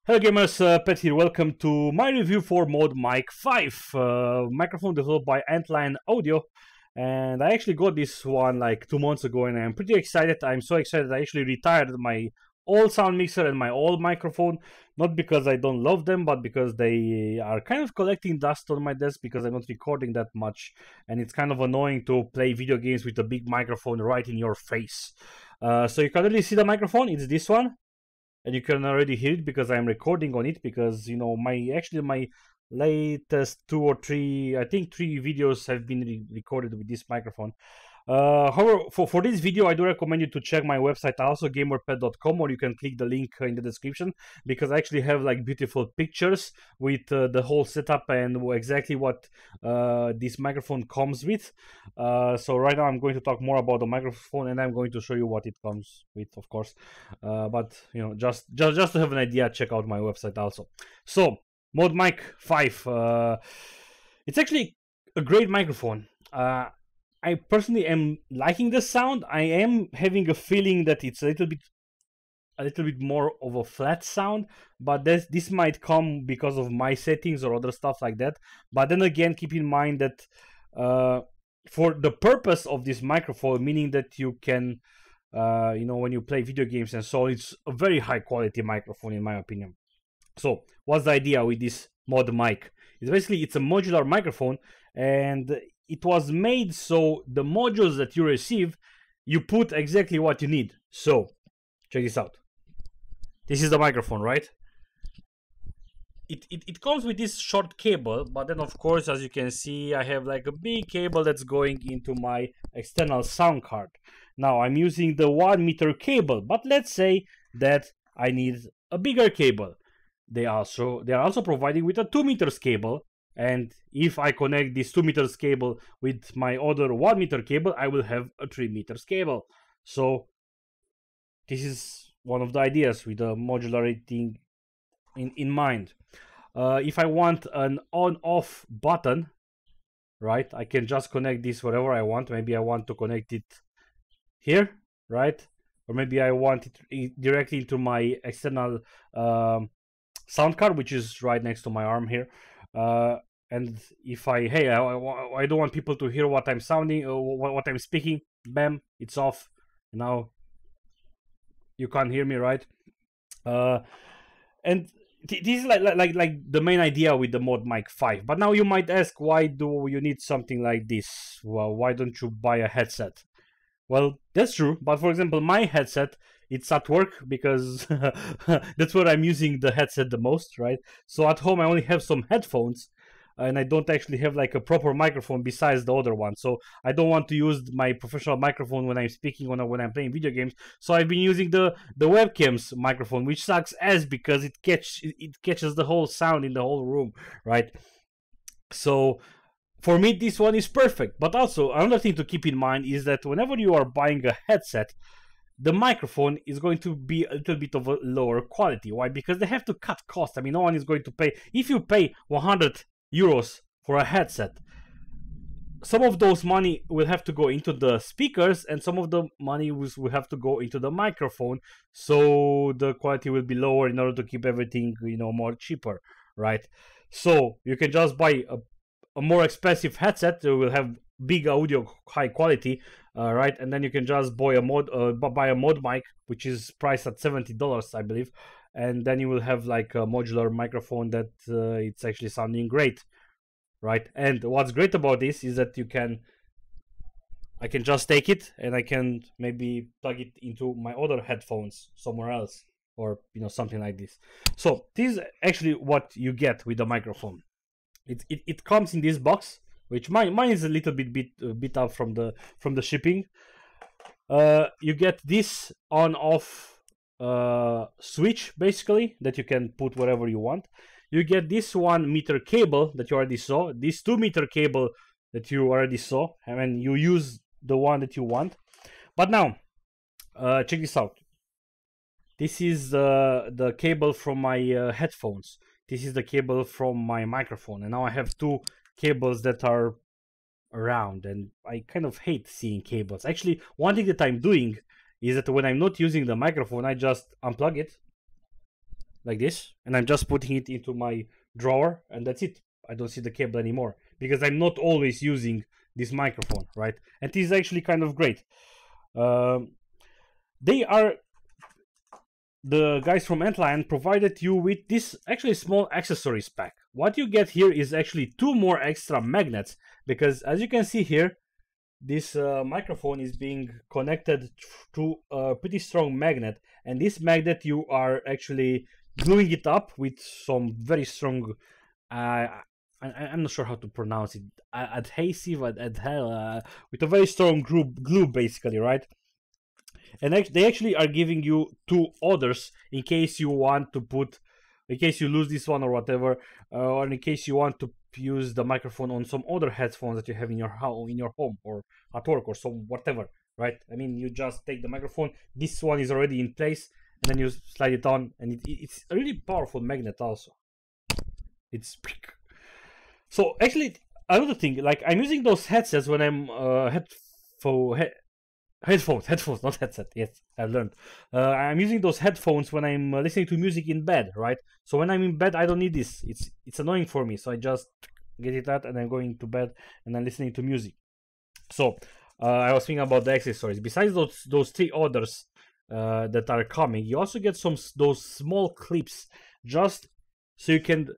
Hello gamers, Pet here. Welcome to my review for ModMic5, microphone developed by Antline Audio. And I actually got this one like 2 months ago and I'm pretty excited. I'm so excited I actually retired my old sound mixer and my old microphone. Not because I don't love them, but because they are kind of collecting dust on my desk because I'm not recording that much. And it's kind of annoying to play video games with a big microphone right in your face. So you can already see the microphone, it's this one. And you can already hear it because I'm recording on it, because you know my latest 2 or 3, I think 3 videos have been recorded with this microphone. However, for this video I do recommend you to check my website also, GamerPET.com, or you can click the link in the description, because I actually have like beautiful pictures with the whole setup and exactly what this microphone comes with. So right now I'm going to talk more about the microphone and I'm going to show you what it comes with, of course. But you know, just to have an idea, check out my website also. So ModMic5, it's actually a great microphone. I personally am liking the sound. I am having a feeling that it's a little bit more of a flat sound, but this might come because of my settings or other stuff like that. But then again, keep in mind that for the purpose of this microphone, meaning that you can, you know, when you play video games and so, it's a very high quality microphone in my opinion. So what's the idea with this ModMic? It's basically, it's a modular microphone, and it was made so the modules that you receive, you put exactly what you need. So check this out. This is the microphone, right? It comes with this short cable, but then of course, as you can see, I have like a big cable that's going into my external sound card. Now I'm using the 1 meter cable, but let's say that I need a bigger cable. They are also providing with a 2 meters cable, and if I connect this 2 meters cable with my other 1 meter cable, I will have a 3 meters cable. So this is one of the ideas with the modularity in mind. If I want an on-off button, right, I can just connect this wherever I want. Maybe I want to connect it here, right? Or maybe I want it directly into my external sound card, which is right next to my arm here. And if I don't want people to hear what I'm sounding or what I'm speaking, bam, it's off. Now you can't hear me, right? And this is like the main idea with the ModMic5. But now you might ask, why do you need something like this? Well, why don't you buy a headset? Well, that's true, but for example, my headset, it's at work because that's where I'm using the headset the most, right? So at home I only have some headphones and I don't actually have like a proper microphone besides the other one. So I don't want to use my professional microphone when I'm speaking or when I'm playing video games. So I've been using the webcam's microphone, which sucks ass because it catches the whole sound in the whole room, right? So for me, this one is perfect. But also, another thing to keep in mind is that whenever you are buying a headset, the microphone is going to be a little bit of a lower quality. Why? Because they have to cut costs. I mean, no one is going to pay. If you pay 100 euros for a headset, some of those money will have to go into the speakers and some of the money will have to go into the microphone. So the quality will be lower in order to keep everything, you know, more cheaper, right? So you can just buy a more expensive headset that will have big audio, high quality, right? And then you can just buy a ModMic, which is priced at $70, I believe, and then you will have like a modular microphone that it's actually sounding great, right? And what's great about this is that I can just take it and I can maybe plug it into my other headphones somewhere else, or you know, something like this. So this is actually what you get with the microphone. It comes in this box, which mine is a little bit up from the shipping. You get this on-off switch basically that you can put wherever you want. You get this 1 meter cable that you already saw, this 2 meter cable that you already saw, and then you use the one that you want. But now, check this out. This is the cable from my headphones. This is the cable from my microphone, and now I have 2 cables that are around, and I kind of hate seeing cables. Actually, one thing that I'm doing is that when I'm not using the microphone, I just unplug it, like this, and I'm just putting it into my drawer, and that's it. I don't see the cable anymore because I'm not always using this microphone, right? And this is actually kind of great. They are, the guys from Antlion provided you with this actually small accessories pack. What you get here is actually 2 more extra magnets, because as you can see here, this microphone is being connected to a pretty strong magnet, and this magnet you are actually gluing it up with some very strong I'm not sure how to pronounce it, adhesive, with a very strong glue basically, right? And they actually are giving you 2 others in case you want to put, in case you lose this one or whatever, or in case you want to use the microphone on some other headphones that you have in your home or at work or some whatever, right? I mean, you just take the microphone, this one is already in place, and then you slide it on, and it's a really powerful magnet also. It's so actually another thing, like I'm using those headsets when I'm headphones, not headset. Yes, I've learned. I'm using those headphones when I'm listening to music in bed, right? So when I'm in bed, I don't need this. It's annoying for me, so I just get it out and I'm going to bed and I'm listening to music. So I was thinking about the accessories. Besides those 3 others that are coming, you also get those small clips, just so you can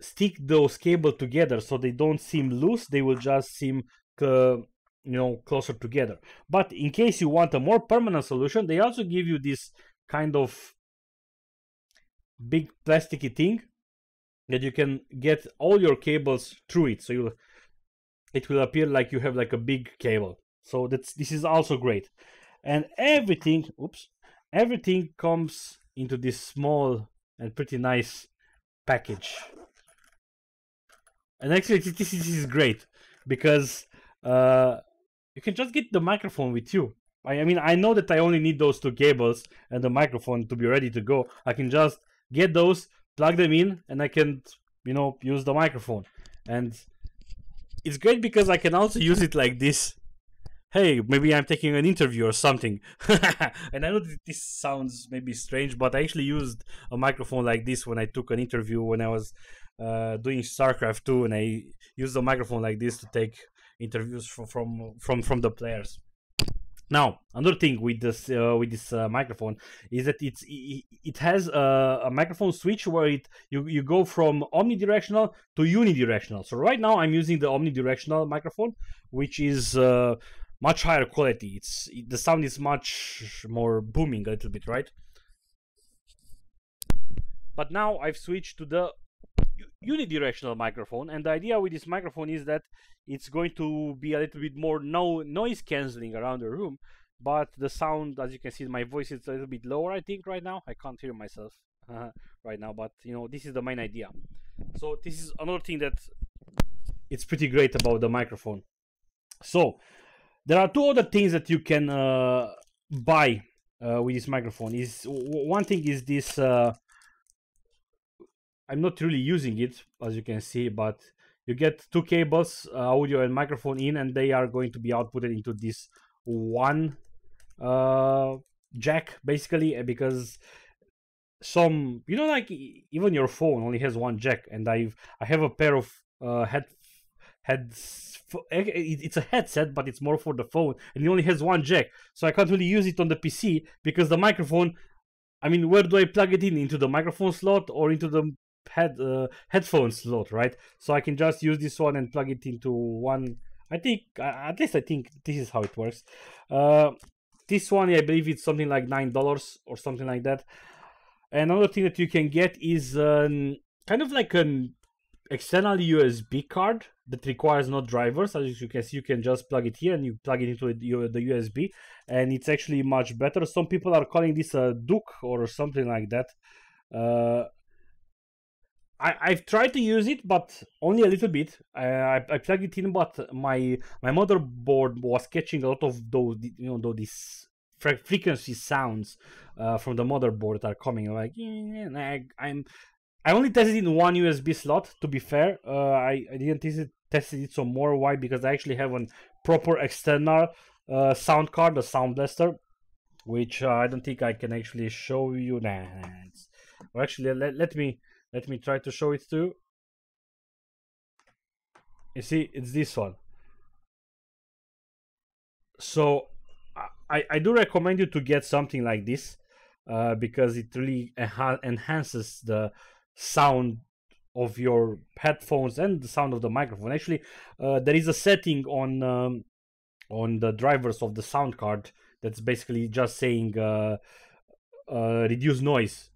stick those cables together, so they don't seem loose. They will just seem closer together. But in case you want a more permanent solution, they also give you this kind of big plasticky thing that you can get all your cables through it, so it will appear like you have like a big cable. So this is also great. And everything comes into this small and pretty nice package. And actually this is great, because you can just get the microphone with you. I mean, I know that I only need those 2 cables and the microphone to be ready to go. I can just get those, plug them in, and I can, use the microphone. And it's great because I can also use it like this. Hey, maybe I'm taking an interview or something. And I know that this sounds maybe strange, but I actually used a microphone like this when I took an interview when I was doing StarCraft 2, and I used a microphone like this to take interviews from the players. Now, another thing with this microphone is that it has a microphone switch where you go from omnidirectional to unidirectional. So right now I'm using the omnidirectional microphone, which is much higher quality. The sound is much more booming a little bit, right? But now I've switched to the unidirectional microphone, and the idea with this microphone is that it's going to be a little bit more noise cancelling around the room, but the sound, as you can see, my voice is a little bit lower, I think. Right now I can't hear myself right now, but this is the main idea. So this is another thing that it's pretty great about the microphone. So there are 2 other things that you can buy with this microphone. One thing is this, I'm not really using it, as you can see, but you get 2 cables, audio and microphone in, and they are going to be outputted into this one jack, basically, because some, like even your phone only has 1 jack, and I have a pair of it's a headset, but it's more for the phone, and it only has 1 jack, so I can't really use it on the PC because the microphone, I mean, where do I plug it in? Into the microphone slot or into the headphone slot, right? So I can just use this one and plug it into one. I think, at least I think this is how it works. This one, I believe it's something like $9 or something like that. And another thing that you can get is kind of like an external USB card that requires no drivers. As you can see, you can just plug it here and you plug it into the USB, and it's actually much better. Some people are calling this a Duke or something like that. I've tried to use it, but only a little bit. I plugged it in, but my motherboard was catching a lot of these frequency sounds from the motherboard that are coming. Like, I only tested it in one USB slot, to be fair. I didn't test it some more. Why? Because I actually have a proper external sound card, a Sound Blaster, which I don't think I can actually show you. Or actually, let me try to show it to you. You see, it's this one. So I do recommend you to get something like this because it really enhances the sound of your headphones and the sound of the microphone. Actually, there is a setting on the drivers of the sound card that's basically just saying reduce noise,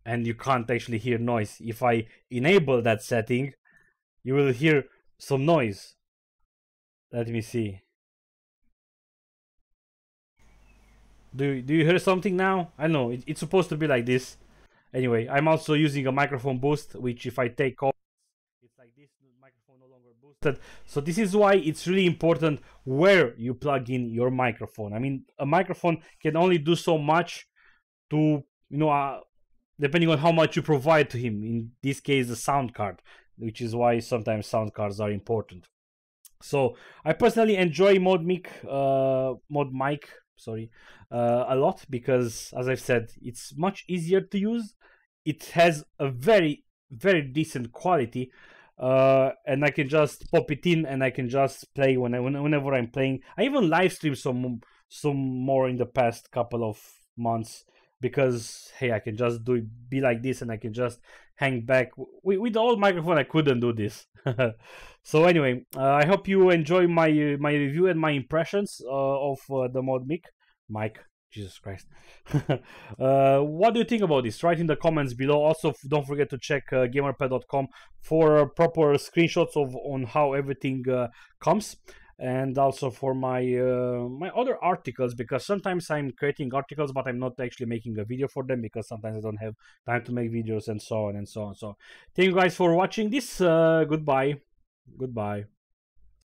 and you can't actually hear noise. If I enable that setting, you will hear some noise. Let me see. Do you hear something now? I know it's supposed to be like this. Anyway, I'm also using a microphone boost, which if I take off, it's like this. The microphone no longer boosted. So this is why it's really important where you plug in your microphone. I mean, a microphone can only do so much to, depending on how much you provide to him. In this case, the sound card, which is why sometimes sound cards are important. So I personally enjoy ModMic, sorry, a lot because, as I've said, it's much easier to use. It has a very decent quality, and I can just pop it in and I can just play whenever I'm playing. I even live stream some more in the past couple of months because hey, I can just be like this and I can just hang back. With the old microphone I couldn't do this. So anyway, I hope you enjoy my review and my impressions of the ModMic. Mike, Jesus Christ. What do you think about this? Write in the comments below. Also, don't forget to check GamerPET.com for proper screenshots on how everything comes, and also for my my other articles, because sometimes I'm creating articles but I'm not actually making a video for them because sometimes I don't have time to make videos and so on and so on. So thank you guys for watching this. Goodbye.